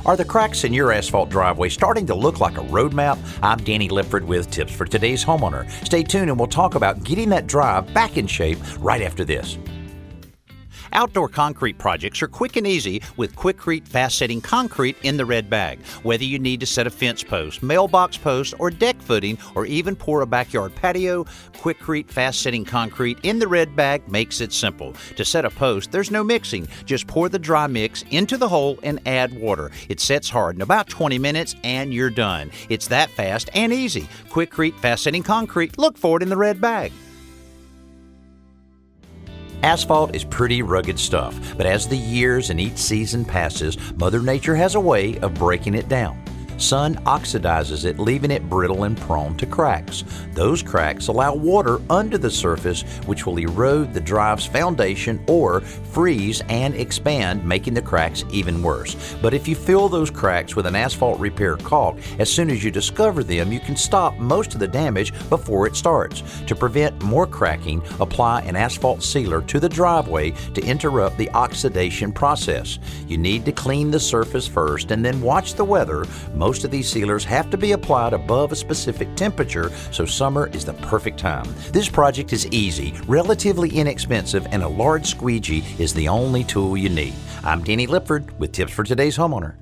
Are the cracks in your asphalt driveway starting to look like a road map? I'm Danny Lipford with tips for today's homeowner. Stay tuned and we'll talk about getting that drive back in shape right after this. Outdoor concrete projects are quick and easy with Quikrete fast-setting concrete in the red bag. Whether you need to set a fence post, mailbox post, or deck footing, or even pour a backyard patio, Quikrete fast-setting concrete in the red bag makes it simple. To set a post, there's no mixing. Just pour the dry mix into the hole and add water. It sets hard in about 20 minutes and you're done. It's that fast and easy. Quikrete fast-setting concrete. Look for it in the red bag. Asphalt is pretty rugged stuff, but as the years and each season passes, Mother Nature has a way of breaking it down. Sun oxidizes it, leaving it brittle and prone to cracks. Those cracks allow water under the surface, which will erode the drive's foundation or freeze and expand, making the cracks even worse. But if you fill those cracks with an asphalt repair caulk, as soon as you discover them, you can stop most of the damage before it starts. To prevent more cracking, apply an asphalt sealer to the driveway to interrupt the oxidation process. You need to clean the surface first and then watch the weather. Most of these sealers have to be applied above a specific temperature, so summer is the perfect time. This project is easy, relatively inexpensive, and a large squeegee is the only tool you need. I'm Danny Lipford with tips for today's homeowner.